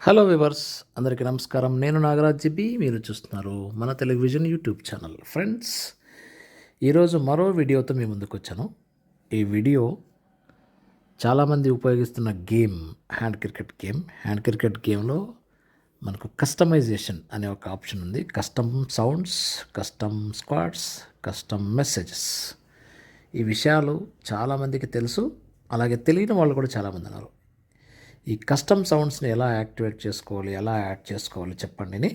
Hello viewers, అందరికీ నమస్కారం. నేను నాగరాజ్ జిబి, మీరు చూస్తున్నారు మన టెలివిజన్ యూట్యూబ్ ఛానల్. ఫ్రెండ్స్, ఈరోజు మరో వీడియోతో మీ ముందుకు వచ్చాను. ఈ వీడియో చాలామంది ఉపయోగిస్తున్న గేమ్ హ్యాండ్ క్రికెట్ గేమ్లో మనకు కస్టమైజేషన్ అనే ఒక ఆప్షన్ ఉంది. Custom sounds, custom squads, custom messages. ఈ విషయాలు చాలామందికి తెలుసు, అలాగే తెలియని వాళ్ళు కూడా చాలామంది ఉన్నారు. ఈ కస్టమ్ సౌండ్స్ని ఎలా యాక్టివేట్ చేసుకోవాలి, ఎలా యాడ్ చేసుకోవాలి చెప్పండి అని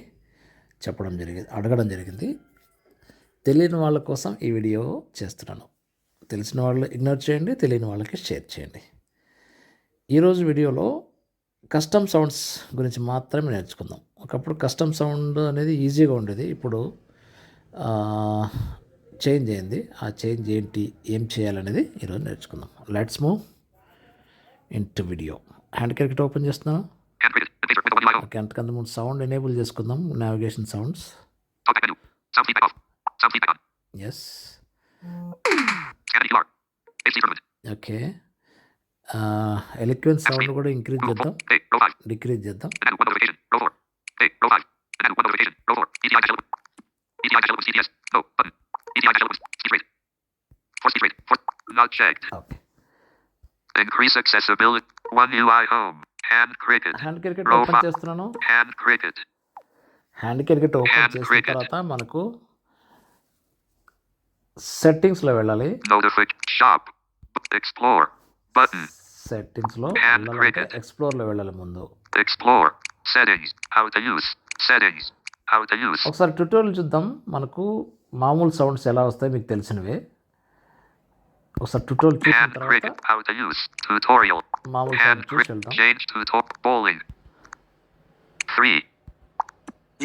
అడగడం జరిగింది. తెలియని వాళ్ళ కోసం ఈ వీడియో చేస్తున్నాను. తెలిసిన వాళ్ళు ఇగ్నోర్ చేయండి, తెలియని వాళ్ళకి షేర్ చేయండి. ఈరోజు వీడియోలో కస్టమ్ సౌండ్స్ గురించి మాత్రమే నేర్చుకుందాం. ఒకప్పుడు కస్టమ్ సౌండ్ అనేది ఈజీగా ఉండేది, ఇప్పుడు చేంజ్ అయింది. ఆ చేంజ్ ఏంటి, ఏం చేయాలనేది ఈరోజు నేర్చుకుందాం. Let's move into video. Hand cricket open చేస్తున్నాను. ఓకే, అంతకంత ముందు సౌండ్ ఎనేబుల్ చేసుకుందాం. Navigation sounds. Yes, okay. Eloquence sound కూడా ఇంక్రీజ్ చేద్దాం, డిక్రీజ్ చేద్దాం. Okay, Increase accessibility. One UI home. Hand cricket. Hand cricket open చేస్తున్నాను. Hand cricket. Hand cricket open చేసిన తర్వాత మనకు సెట్టింగ్స్లో వెళ్ళాలి. Shop. Explore. Button. సెట్టింగ్స్లో Hand వెళ్ళాలంటే cricket. ఎక్స్ప్లోర్లో వెళ్ళాలి ముందు. Explore. Settings. How to use. Settings. How to use. ఒకసారి ట్యూటోరియల్ చూద్దాం. మనకు మామూలు సౌండ్స్ ఎలా వస్తాయి మీకు తెలిసినవే. ఒకసారి ట్యూటోరియల్ చూసిన Hand తర్వాత cricket. How to use. Tutorial. మామూలు Hand సౌండ్ చూసి cricket. వెళ్దాం. Change to bowling. 3.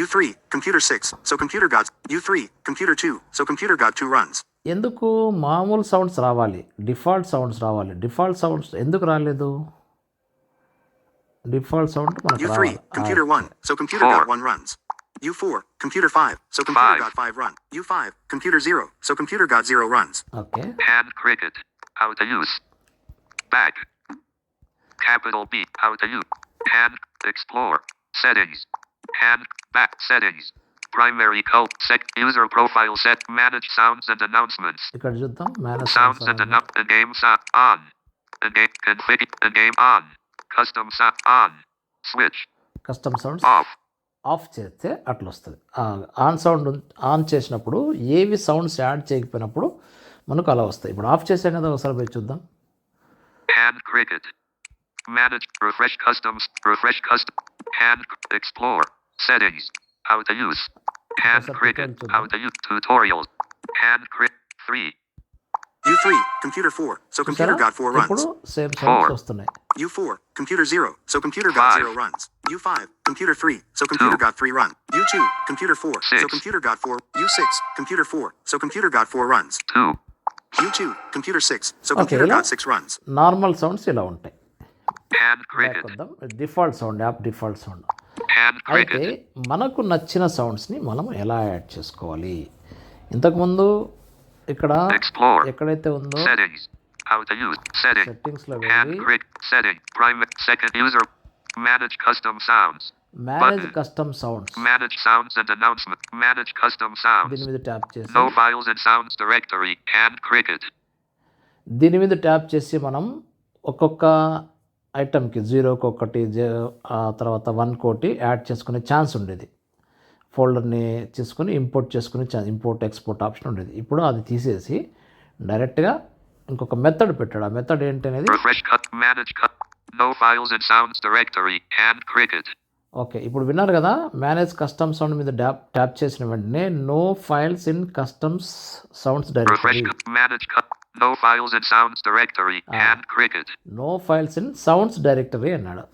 U3, computer 6, so computer got U3, computer 2, so computer got 2 runs. ఎందుకు మామూలు సౌండ్స్ రావాలి, డిఫాల్ట్ సౌండ్స్ రావాలి? డిఫాల్ట్ సౌండ్స్ ఎందుకు రాలేదు? డిఫాల్ట్ సౌండ్ మనకు U3, రావాలి. computer 1, so computer got 1 runs. U4, computer 5, so computer 5. got 5 runs. U5, computer 0, so computer got 0 runs. Okay, Hand cricket. How to use. Back. Capital B. How to use. Hand. Explore. Settings. Hand. Back. Settings. Primary code. Set. User profile set. Manage sounds and announcements. ఇక్కడ చూద్దాం. Manage Sounds and the game sound on. The game config. The game on. Custom sound on. Switch. Custom sounds Off. Of చేస్తే అట్లా వస్తుంది. On sound on చేసినప్పుడు ఏవి sounds add చేయకపోయినప్పుడు మనకు అలా వస్తాయి. ఇప్పుడు ఆఫ్ చేసాం కదా, ఒకసారి పోయి చూద్దాం. Hand cricket. Manage. Refresh customs. Refresh custom. Hand. Explore. Settings. How to use. Hand Sir, cricket. tutorial How to use. Tutorials. Hand cricket. 3. U3, computer 4, so computer చూసారా? got 4 ఇప్పుడు runs. Same sounds 4. వస్తున్నాయి. U4, computer 0, so computer got 5. 0 runs. U5, computer 3, so computer 2. got 3 runs. U2, computer 4, so 6. computer got 4. U6, computer 4, so computer got 4 runs. 2. U2, computer 6, so Okay, computer ఇలా got 6 runs. Normal sounds ఇలా ఉంటాయి. Hand back cricket. వద్దాం. Default sound, app default sound. Hand అయితే cricket. మనకు నచ్చిన సౌండ్స్ని మనం ఎలా add చేసుకోవాలి? ఇంతకుముందు ఇక్కడ Explore. ఎక్కడైతే ఉందో Settings. How to use. Setting. సెట్టింగ్స్లో Hand వెళ్ళి cricket. Setting. Private. Second user. Manage custom sounds. Manage Button. Custom sounds, Manage sounds and announcement. Manage custom sounds. దీని మీద ట్యాప్ చేసి No files and sounds directory. Hand cricket. దీని మీద tap చేసి మనం ఒక్కొక్క ఐటమ్కి 0కి ఒకటి, ఆ తర్వాత 1 కోటి యాడ్ చేసుకునే ఛాన్స్ ఉండేది. ఫోల్డర్ని చేసుకుని ఇంపోర్ట్ చేసుకునే ఇంపోర్ట్ ఎక్స్పోర్ట్ ఆప్షన్ ఉండేది. ఇప్పుడు అది తీసేసి డైరెక్ట్గా ఇంకొక మెథడ్ పెట్టాడు. ఆ మెథడ్ ఏంటనేది Refresh cut. Manage cut. No files and sounds directory. Hand cricket. Okay, ఇప్పుడు విన్నారు కదా. మేనేజ్ కస్టమ్ సౌండ్ మీద ట్యాప్ చేసిన వెంటనే no files in customs sounds Refresh directory, cut. Manage cut. No files and sounds directory. Hand cricket. No files in sounds directory అన్నాడు.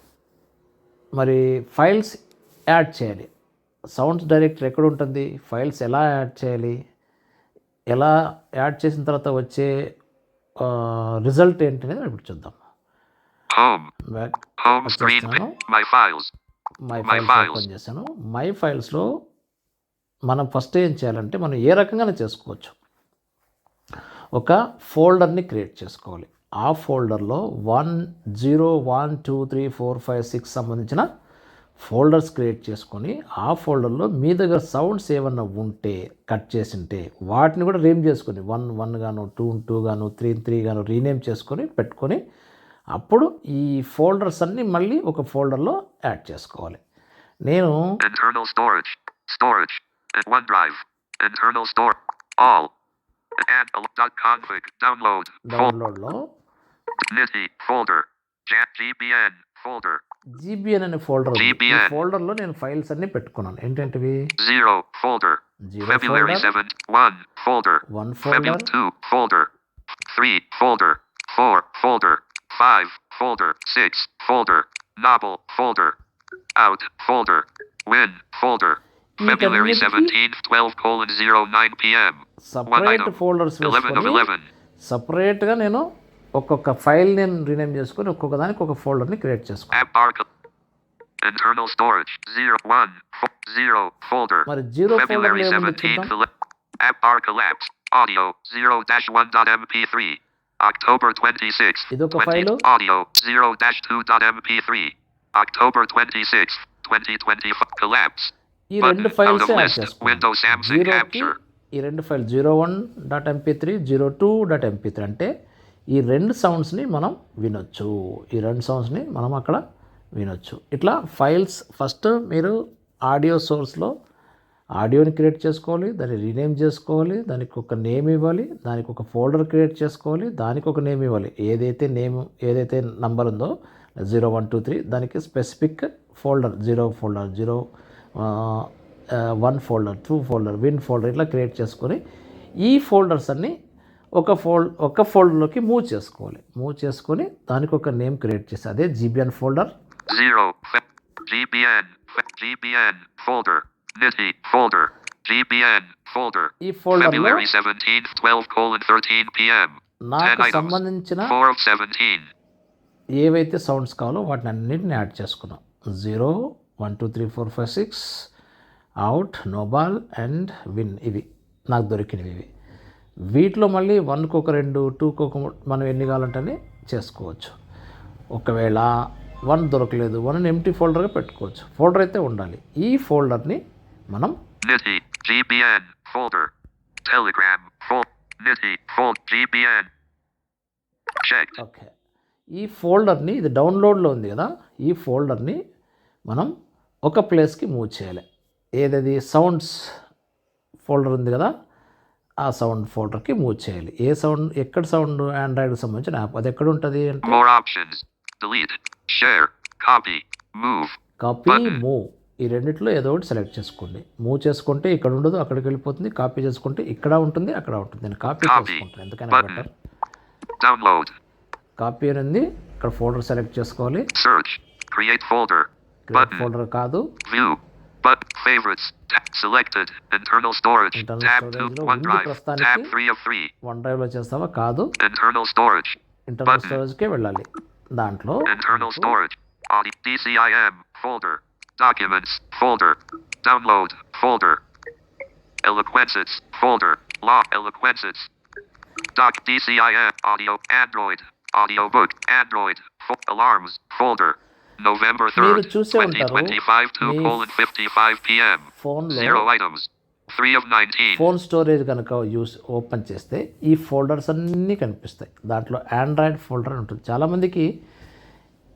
మరి files add చేయాలి. Sounds directory ఎక్కడ ఉంటుంది, ఫైల్స్ ఎలా add చేయాలి, ఎలా యాడ్ చేసిన తర్వాత వచ్చే రిజల్ట్ ఏంటి అనేది ఇప్పుడు చూద్దాం. Home. Back Home screen. వచ్చేస్తాను. My files. My My files files. Open చేశాను. మై ఫైల్స్లో మనం ఫస్ట్ ఏం చేయాలంటే మనం ఏ రకంగానే చేసుకోవచ్చు. ఒక ఫోల్డర్ని క్రియేట్ చేసుకోవాలి. ఆ ఫోల్డర్లో 1, 0, 1, 2, 3, 4, 5, 6 సంబంధించిన ఫోల్డర్స్ క్రియేట్ చేసుకొని ఆ ఫోల్డర్లో మీ దగ్గర సౌండ్స్ ఏమన్నా ఉంటే కట్ చేసి ఉంటే వాటిని కూడా రీనేమ్ చేసుకొని 1 గాను 2 గాను 3 గాను రీనేమ్ చేసుకొని పెట్టుకొని అప్పుడు ఈ ఫోల్డర్స్ అన్నీ మళ్ళీ ఒక ఫోల్డర్లో యాడ్ చేసుకోవాలి. నేను Internal storage. Storage. And OneDrive. Internal store. All. And .config. Download. డౌన్లోడ్లో NITI. Folder. GBN. Folder. GBN అనే ఫోల్డర్ ఉంది. ఈ GBN. ఫోల్డర్లో నేను ఫైల్స్ అన్నీ పెట్టుకున్నాను. ఏంటంటివి 0. Folder. 0 February folder, 7th. 1. Folder. 1 February folder, 2. Folder. 3. Folder. 4. Folder. 5. Folder. 6. Folder. Novel. Folder. Out. Folder. Win. Folder. February వీటన్నిటికీ 17th. 12:09 p.m. One separate item. Folders 11 of వేసుకొని 11. సపరేట్గా నేను ఒక్కొక్క ఫైల్ నేను రీనేమ్ చేసుకొని ఒక్కొక్క దానికి ఒక ఫోల్డర్ని క్రియేట్ చేసుకున్నాను. App archive. Internal storage. 0 folder. మరి జీరో ఫోల్డర్లో February ఏముంది 17th. చూద్దాం. App bar collapse. Audio 0-1.mp3. October 26th. ఇదొక 20. File. Audio 0-2.mp3. October 26th. 2025. Collapse. ఈ Button. రెండు Out files of add list. చేసుకున్నాను. Windows Samsung జీరోకి capture. ఈ రెండు ఫైల్ 01.mp3 02.mp3 అంటే ఈ రెండు సౌండ్స్ని మనం వినొచ్చు. ఈ రెండు సౌండ్స్ని మనం అక్కడ వినొచ్చు. ఇట్లా ఫైల్స్ ఫస్ట్ మీరు ఆడియో సోర్స్లో ఆడియోని క్రియేట్ చేసుకోవాలి, దాన్ని రీనేమ్ చేసుకోవాలి, దానికి ఒక నేమ్ ఇవ్వాలి, దానికి ఒక ఫోల్డర్ క్రియేట్ చేసుకోవాలి, దానికి ఒక నేమ్ ఇవ్వాలి. ఏదైతే నంబర్ ఉందో 0123 దానికి specific folder 0 folder 1 folder 2 folder win folder ఇట్లా క్రియేట్ చేసుకొని ఈ ఫోల్డర్స్ అన్నీ ఒక ఫోల్డర్లోకి మూవ్ చేసుకొని దానికి ఒక నేమ్ క్రియేట్ చేసి అదే GBN folder 0. GBN folder. NITI folder. GBN folder. ఈ ఫోల్డర్లో February 17th. 12:13 p.m. 10 నాకు items. సంబంధించిన 4 of 17. ఏవైతే సౌండ్స్ కావాలో వాటిని అన్నింటిని యాడ్ చేసుకున్నాం. 0 1 2 3 4 5 6 అవుట్ నోబాల్ అండ్ విన్ ఇవి నాకు దొరికినవి. ఇవి వీటిలో మళ్ళీ 1కి ఒక 2 2కి ఒక మనం ఎన్ని కావాలంటే చేసుకోవచ్చు. ఒకవేళ 1 దొరకలేదు 1 ఎంటీ ఫోల్డర్గా పెట్టుకోవచ్చు. ఫోల్డర్ అయితే ఉండాలి. ఈ ఫోల్డర్ని మనం NITI GBN folder. Telegram NITI GBN. Checked. Okay ఈ ఫోల్డర్ని ఇది డౌన్లోడ్లో ఉంది కదా, ఈ ఫోల్డర్ని మనం ఒక ప్లేస్కి మూవ్ చేయాలి. ఏదది సౌండ్స్ ఫోల్డర్ ఉంది కదా, ఆ సౌండ్ ఫోల్డర్కి మూవ్ చేయాలి. ఎక్కడ సౌండ్ ఆండ్రాయిడ్కి సంబంధించిన యాప్ అది ఎక్కడ ఉంటుంది అంటే More options. Delete. Share. Copy. Move. Copy Button. Move ఈ రెండిట్లో ఏదో ఒకటి సెలెక్ట్ చేసుకోండి. మూవ్ చేసుకుంటే ఇక్కడ ఉండదు అక్కడికి వెళ్ళిపోతుంది, కాపీ చేసుకుంటే ఇక్కడ ఉంటుంది అక్కడ ఉంటుంది. నేను కాపీ Copy. చేసుకుంటాను ఎందుకని Button. బెటర్. Download. కాపీ అనేది ఇక్కడ ఫోల్డర్ సెలెక్ట్ చేసుకోవాలి. Search. Create folder. Create Button. Folder కాదు, View. But favorites. Selected. Internal storage. Internal Tab storage 2. లో ఉంది OneDrive. ప్రస్తుతానికి. Tab 3 of 3. OneDriveలో చేస్తావా కాదు, Internal storage. Internal Button. స్టోరేజ్కే వెళ్ళాలి. దాంట్లో Internal storage. Audi DCIM folder. Documents folder. Download folder. Eloquences folder. Law Eloquences. Doc DCIM audio Android. Audiobook Android. Alarms folder. November మీరు 3rd, చూసే ఉంటారు 2025 మీ 2:55 p.m. ఫోన్లో 0 items. 3 of 19. Phone storage కనుక open చేస్తే ఈ folders అన్నీ కనిపిస్తాయి. దాంట్లో ఆండ్రాయిడ్ ఫోల్డర్ ఉంటుంది. చాలామందికి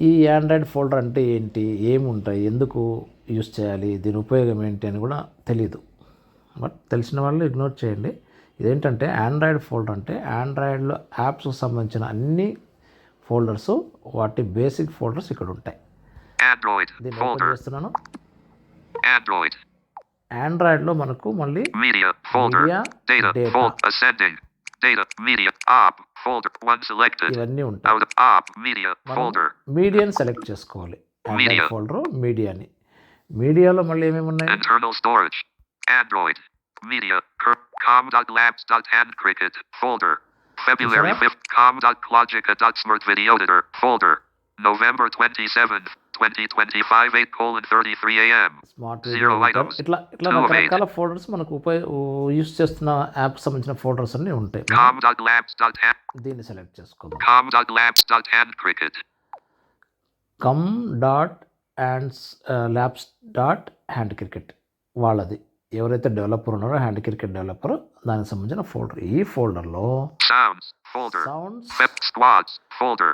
ఈ ఆండ్రాయిడ్ ఫోల్డర్ అంటే ఏంటి, ఏముంటాయి, ఎందుకు యూస్ చేయాలి, దీని ఉపయోగం ఏంటి అని కూడా తెలీదు. బట్ తెలిసిన వాళ్ళు ఇగ్నోర్ చేయండి. ఇదేంటంటే ఆండ్రాయిడ్ ఫోల్డర్ అంటే ఆండ్రాయిడ్లో యాప్స్కి సంబంధించిన అన్ని ఫోల్డర్స్ వాటి బేసిక్ ఫోల్డర్స్ ఇక్కడ ఉంటాయి. Android దీన్ని ఓపెన్ folder. చేస్తున్నాను. Android. ఆండ్రాయిడ్లో మనకు మళ్ళీ Media folder. Media, Data. data. Ascending. Data. Media. Op. Folder. 1 selected. ఇవన్నీ ఉంటాయి. Out of op. Media. Folder. మీడియాని సెలెక్ట్ చేసుకోవాలి. Android Media. ఫోల్డర్ మీడియాని. మీడియాలో మళ్ళీ ఏమేమి ఉన్నాయి, Internal storage. Android. Media. com.labs.handcricket. Folder. February Is that? 5th. com.logica.smartvideoeditor. Folder. November 27th. 2025 8:33 a.m. Smart 0 video items. ఇట్లా 2 of 8. రకరకాల ఫోల్డర్స్ మనకు యూస్ చేస్తున్న యాప్ సంబంధించిన ఫోల్డర్స్ అన్నీ ఉంటాయి. com.labs.hand. దీన్ని సెలెక్ట్ చేసుకుందాం. com.labs.handcricket. Come dot and labs dot hand cricket వాళ్ళది. ఎవరైతే డెవలపర్ ఉన్నారో హ్యాండ్ క్రికెట్ డెవలపర్ దానికి సంబంధించిన ఫోల్డర్. ఈ ఫోల్డర్లో Sounds folder. Sounds, Web squads folder.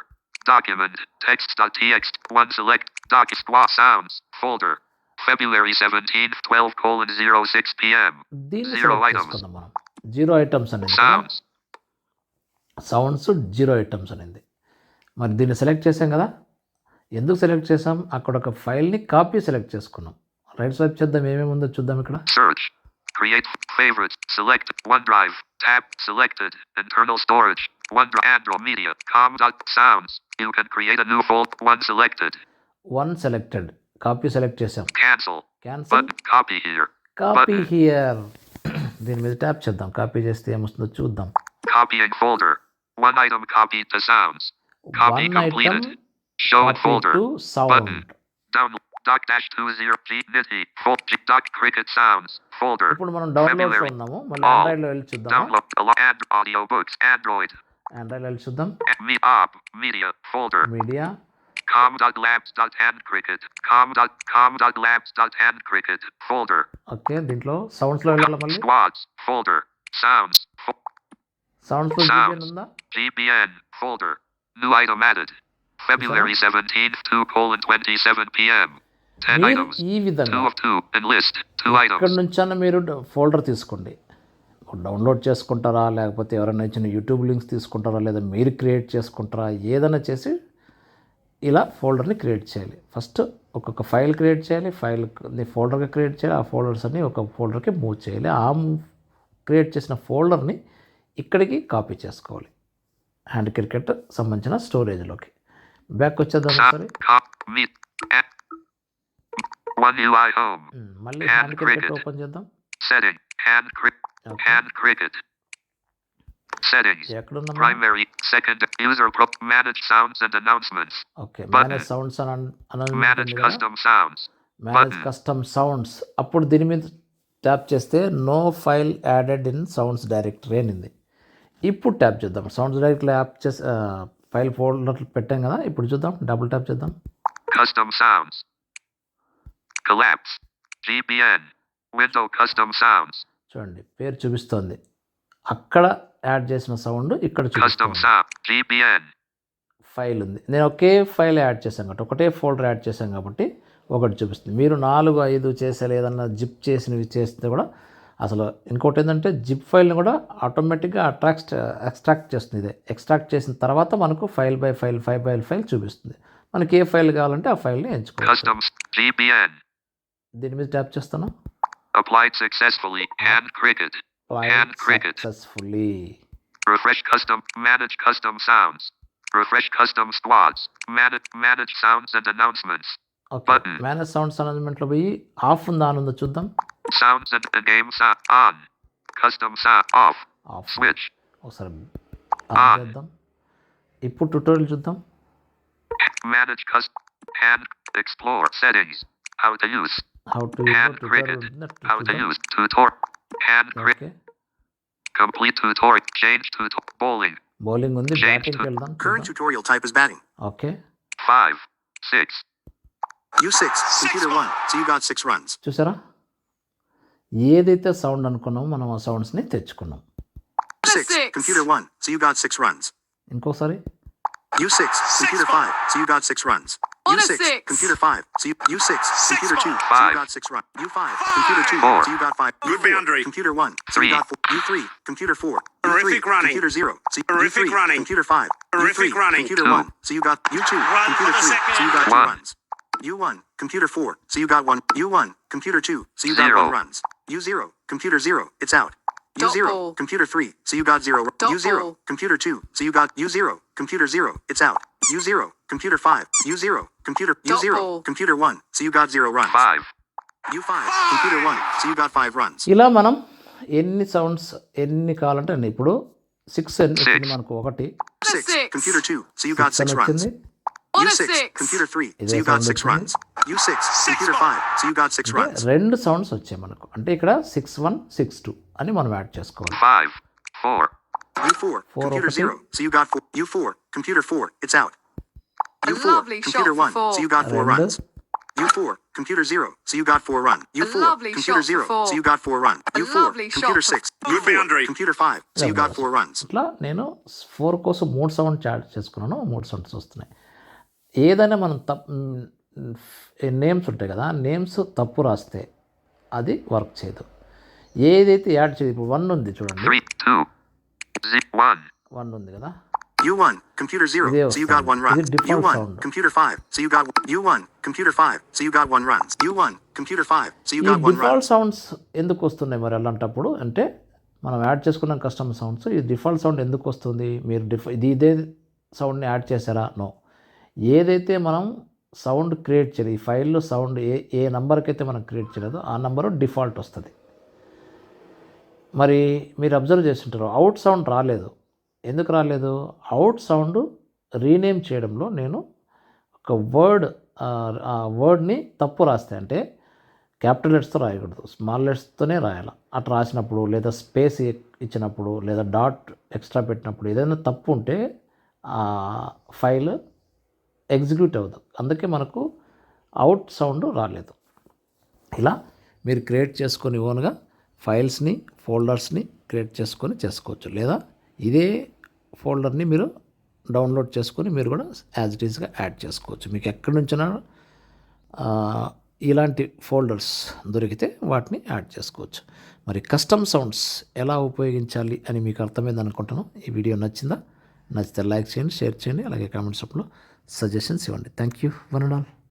Document text.txt. One select doc squad sounds folder. February 17th 12:06 p.m. దీన్ని 0 select items. చేసుకుందాం మనం. 0 items అనేది Sounds. సౌండ్స్ 0 ఐటమ్స్ అనేది. మరి దీన్ని సెలెక్ట్ చేసాం కదా. ఎందుకు సెలెక్ట్ చేసాం? అక్కడ ఒక ఫైల్ని కాపీ సెలెక్ట్ చేసుకున్నాం. రైట్ స్వైప్ చేద్దాం, ఏమేమి ఉందో చూద్దాం ఇక్కడ. Search. Create favorites. Select OneDrive. Tab selected. Internal storage. OneDrive. Android Media. Sounds. You can create a new folder. One selected. One selected, copy select చేసాం. Cancel. Cancel, Button. Copy here. Copy Button. Here. దీని మీద tap చేద్దాం, copy చేస్తే ఏమొస్తుందో చూద్దాం. Copying folder. One item copied to sounds. Copy one completed. Item Show in copy folder. To sound. Download. Doc-20 G Nitty. Doc Cricket Sounds. Folder. ఇప్పుడు మనం డౌన్లోడ్లో February. ఉన్నాము. మళ్ళీ ఆండ్రాయిడ్లో వెళ్ళి చూద్దాం. Download audiobooks. Android. ఆండ్రాయిడ్లో వెళ్ళి చూద్దాం. Me Media. Folder. Media, com.labs.handcricket. com.labs.handcricket. Folder. Okay. దీంట్లో సౌండ్స్లో వెళ్ళాలి. మళ్ళీ Squads. Folder. Sounds. సౌండ్స్లో Sounds. GBN ఉందా? GBN. Folder. New item added. February 17th 2:27 p.m. 10 మీరు items. ఈ విధంగా 2 of 2. Enlist. 2 ఇక్కడ items. నుంచన్నా మీరు ఫోల్డర్ తీసుకోండి. డౌన్లోడ్ చేసుకుంటారా, లేకపోతే ఎవరైనా ఇచ్చిన యూట్యూబ్ లింక్స్ తీసుకుంటారా, లేదా మీరు క్రియేట్ చేసుకుంటారా, ఏదైనా చేసి ఇలా ఫోల్డర్ని క్రియేట్ చేయాలి. ఫస్ట్ ఒక్కొక్క ఫైల్ క్రియేట్ చేయాలి, ఫైల్ని ఫోల్డర్గా క్రియేట్ చేయాలి, ఆ ఫోల్డర్స్ అన్ని ఒక ఫోల్డర్కి మూవ్ చేయాలి. ఆ క్రియేట్ చేసిన ఫోల్డర్ని ఇక్కడికి కాపీ చేసుకోవాలి, హ్యాండ్ క్రికెట్ సంబంధించిన స్టోరేజ్లోకి. బ్యాక్ వచ్చేద్దాం ఒకసారి. Meet. One UI home. మళ్ళీ Hand hand cricket cricket. Open చేద్దాం. Setting. Okay. Hand cricket. Settings. ఎక్కడున్నాం? Primary. Second. User manage sounds and announcements. Okay. Button. Manage sounds అని Manage custom sounds. Manage Button. Custom sounds. అప్పుడు దీని మీద tap చేస్తే no file added in sounds directory అనింది. ఇప్పుడు tap చేద్దాం. Sounds directory app చేసి ఫైల్ ఫోల్డర్ పెట్టాం కదా. ఇప్పుడు చూద్దాం, డబుల్ ట్యాప్ చేద్దాం. Custom sounds. Collapse. GBN. Window custom sounds. చూడండి, పేరు చూపిస్తోంది. అక్కడ యాడ్ చేసిన సౌండ్ ఇక్కడ Custom చూపిస్తుంది. sound. GBN. ఫైల్ ఉంది. నేను ఒకే ఫైల్ యాడ్ చేశాను కాబట్టి, ఒకటే ఫోల్డర్ యాడ్ చేశాను కాబట్టి ఒకటి చూపిస్తుంది. మీరు 4, 5 చేసే ఏదన్నా జిప్ చేసినవి చేస్తే కూడా అసలు ఇంకోటి ఏంటంటే జిప్ ఫైల్ని కూడా ఆటోమేటిక్గా ఎక్స్ట్రాక్ట్ చేస్తుంది. ఇదే ఎక్స్ట్రాక్ట్ చేసిన తర్వాత మనకు file by file, 5 by file చూపిస్తుంది. మనకి ఏ ఫైల్ కావాలంటే ఆ ఫైల్ని ఎంచుకోవచ్చు. Custom. GBN. దీని మీద ట్యాప్ చేస్తాను. Applied successfully. Hand cricket. Hand cricket. Successfully. Refresh custom. Manage custom sounds. Refresh custom squads. Manage sounds and announcements. Okay. Button. Manage sounds అనౌన్స్మెంట్లో పోయి ఆఫ్ ఉందా అని ఉందో చూద్దాం. Sounds and game sound on. Custom sound off. Of. Switch. ఒకసారి on చేద్దాం. ఇప్పుడు tutorial చూద్దాం. Manage custom. Hand. Explore settings. How to use. How to Hand cricket. How to use. Tutorial. Hand cricket. Okay. Complete tutorial. Change tutorial. Bowling. Bowling ఉంది. Change బ్యాటింగ్కి to- వెళ్దాం. Current tutorial type is batting. Okay. 5. 6. U6. Computer 1. So you got 6 runs. చూసారా, ఏదైతే sound అనుకున్నామో మనం ఆ సౌండ్స్ని తెచ్చుకున్నాం. U6. Computer 1. So you got 6 runs. ఇంకోసారి U6. Computer 5. So you got 6 runs. U6. Computer 5. So U6. Computer 2. So you got 6 runs. U5. Computer 2. Four. So you got 5. Good U4, boundary. Computer 1. So Three. you got 4. U3. Computer 4. Horrific U3, running. Computer 0. So Horrific U3, running. Computer 5. Horrific U3, running. Computer Two. 1. So you got U2. Run Computer for the 3. second. So you got 2 One. runs. U1. Computer 4. So you got 1. U1. Computer 2. So you got Zero. 1 runs. U0. Computer 0. It's out. U0. Double. Computer 3. So you got 0. U0. Double. Computer 2. So you got U0. Computer 0. It's out. U0. Computer 5. U0. Computer U0. Double. Computer 1. So you got 0 runs. 5. U5. Computer 1. So you got 5 runs. ఇలా మనం ఎన్ని sounds ఎన్ని కావాలంటే అన్ని. ఇప్పుడు 6 వచ్చింది మనకు. 1 6. Six. Computer 2. So you got 6 6 అని runs. వచ్చింది. On a U6. 6. Computer 3. Is So you there got sound 6 between? runs. U6. Computer 5. So you got 6 runs. 2 sounds వచ్చాయి మనకు. అంటే ఇక్కడ 6-1, 6-2 అని మనం యాడ్ చేసుకోవాలి. 5. 4. U4. Four Computer ఒకటి. 0. So you got 4. U4. Computer 4. It's out. A U4. lovely shot Computer for 1. four. So you got 4 రెండు. runs. U4, computer 0, so you got 4 run. U4, lovely computer shot 0, for 4. so you got 4 run. A U4, lovely computer shot 6, U4, computer 5, so you got 4 runs. ఇట్లా నేను 4 కోసం 3 sounds add చేసుకున్నాను, 3 sounds వస్తున్నాయి. ఏదైనా మనం names ఉంటాయి కదా, names తప్పు రాస్తే అది వర్క్ చేయదు. ఏదైతే యాడ్ చేయదు, ఇప్పుడు 1 ఉంది చూడండి, 3, 2, 1. 1 ఉంది కదా, U1, computer 0, so you got 1 Is runs. it default U1, sound? computer 5, so you got U1, computer 5, so you got 1 runs. U1, computer 5, so you ఈ got 1 డిఫాల్ట్ runs. సౌండ్స్ ఎందుకు వస్తున్నాయి మరి అలాంటప్పుడు అంటే, మనం యాడ్ చేసుకున్న కస్టమర్ సౌండ్స్, ఈ default sound ఎందుకు వస్తుంది? మీరు ఇదే సౌండ్ని యాడ్ చేశారా? నో. ఏదైతే మనం సౌండ్ క్రియేట్ చేయలేదు, ఈ ఫైల్లో సౌండ్ ఏ నెంబర్కి అయితే మనం క్రియేట్ చేయలేదో ఆ నెంబరు డిఫాల్ట్ వస్తుంది. మరి మీరు అబ్జర్వ్ చేస్తుంటారు, అవుట్ సౌండ్ రాలేదు. ఎందుకు రాలేదు? అవుట్ సౌండ్ రీనేమ్ చేయడంలో నేను ఒక వర్డ్ని తప్పు రాస్తే, అంటే క్యాపిటల్ లెటర్స్తో రాయకూడదు, స్మాల్ లెటర్స్తోనే రాయాలి. అట్లా రాసినప్పుడు, లేదా స్పేస్ ఇచ్చినప్పుడు, లేదా డాట్ ఎక్స్ట్రా పెట్టినప్పుడు ఏదైనా తప్పు ఉంటే ఆ ఫైల్ ఎగ్జిక్యూట్ అవ్వదు. అందుకే మనకు అవుట్ సౌండ్ రాలేదు. ఇలా మీరు క్రియేట్ చేసుకొని ఓన్గా ఫైల్స్ని, ఫోల్డర్స్ని క్రియేట్ చేసుకొని చేసుకోవచ్చు. లేదా ఇదే ఫోల్డర్ని మీరు డౌన్లోడ్ చేసుకొని మీరు కూడా యాజ్ ఇట్ ఈస్గా యాడ్ చేసుకోవచ్చు. మీకు ఎక్కడి నుంచైనా ఇలాంటి ఫోల్డర్స్ దొరికితే వాటిని యాడ్ చేసుకోవచ్చు. మరి కస్టమ్ సౌండ్స్ ఎలా ఉపయోగించాలి అని మీకు అర్థమైంది అనుకుంటాను. ఈ వీడియో నచ్చిందా? నచ్చితే లైక్ చేయండి, షేర్ చేయండి, అలాగే కామెంట్స్ రూపంలో సజెషన్స్ ఇవ్వండి. Thank you one and all.